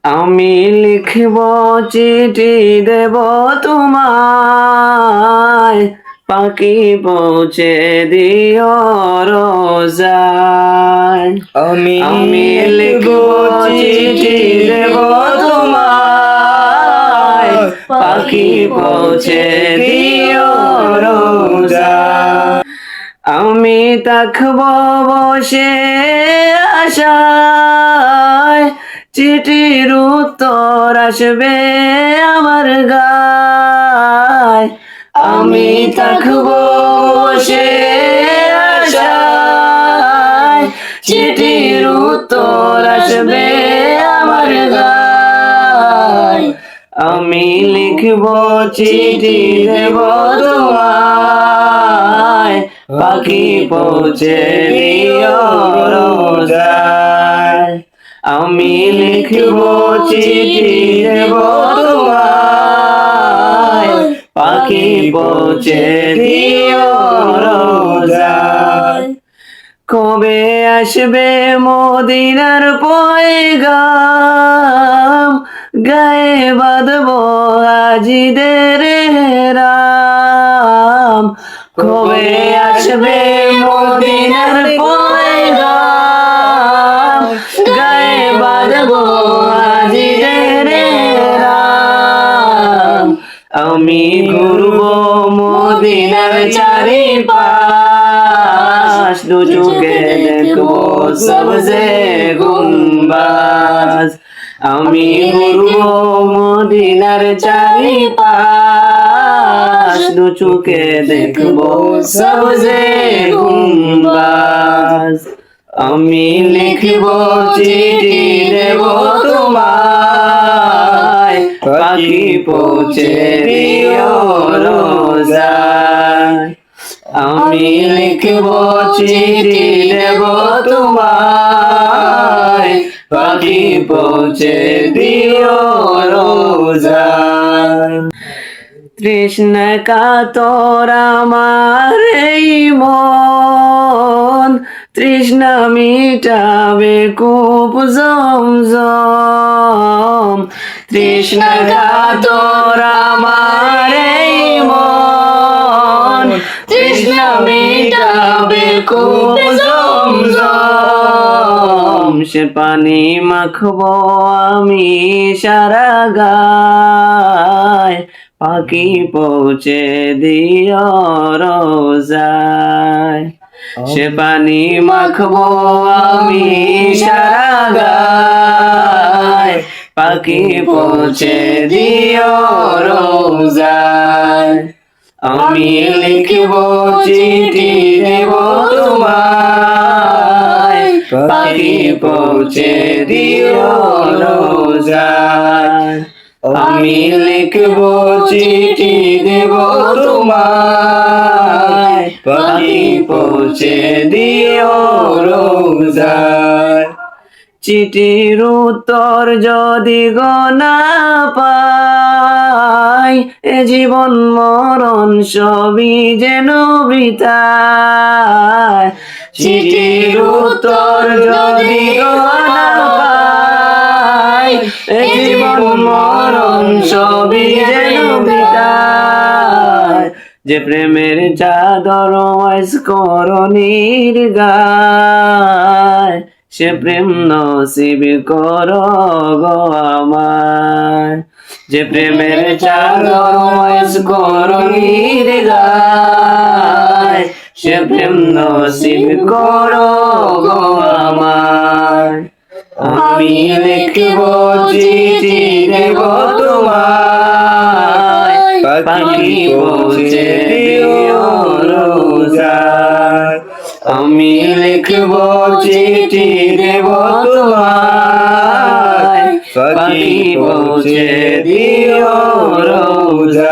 আমি লিখব চিঠি দেব তোমায়, পাখি পৌঁছে দিও রোজায়। আমি লিখব চিঠি দেব তোমায়, পাখি পৌঁছে দিও রোজায়। আমি থাকব বসে আশায়, চিঠির উত্তর আসবে আমার গায়। আমি থাকব বসে আশায়, চিঠির উত্তর আসবে আমার গায়। আমি লিখব চিঠি দেব তোমায়, পাখি পৌঁছে দিও রোজায়। আমি লিখব চিঠি দেব তোমায়, পাখি পৌঁছে দিও রোজায়। কবে আসবে মদিনার পয়গাম, গায়ে বাঁধব হাজিদের রাম। কবে আসবে মদিনার পয়গাম, গায়ে বাঁধব হাজিদের রাম। আমি ঘুরব মদিনার চারিপাশ, দু চোখে দেখব সবজে গুম্বাজ। আমি ঘুরব মদিনার চারিপাশ, দু চোখে দেখব সবজে গুম্বাজ। আমি লিখব চিঠি দেব তোমায়, পাখি পৌঁছে দিও রোজায়। আমি লিখব চিঠি দেব তোমায়, পাখি পৌঁছে দিও রোজায়। তৃষ্ণা কাতর আমার এই মন, তৃষ্ণা মিটাবে কূপ জমজম। তৃষ্ণা কাতর আমার এই মন, তৃষ্ণা মিটাবে কূপ জমজম। সে পানি মাখবো আমি সারা গায়, পাখি পৌঁছে দিও রোজায়। সে পানি মাখবো আমি সারা গায়, পাখি পৌঁছে দিও রোজায়। আমি লিখব চিঠি দেব তোমায়, পাখি পৌঁছে দিও রোজায়। আমি লিখব চিঠি দেব তোমায়, পাখি পৌঁছে দিও রোজায়। চিঠির উত্তর যদি গো না পাই, এ জীবন মরণ সবই যেন বৃথায়। চিঠির উত্তর যদি গো না পাই, এ জীবন মরণ সবই যেন বৃথায়। যে প্রেমের চাদর ওয়াইস করণীর গায়, সে প্রেম নসিব করো গো আমায়। যে প্রেমের চাদর ওয়াইস করণীর গায়, সে প্রেম নসিব করো গো আমায়। আমি লিখব চিঠি দেব তোমায়, পাখি পৌঁছে দিও রোজায়। আমি লিখব চিঠি দেব তোমায়, পাখি পৌঁছে দিও রোজায়।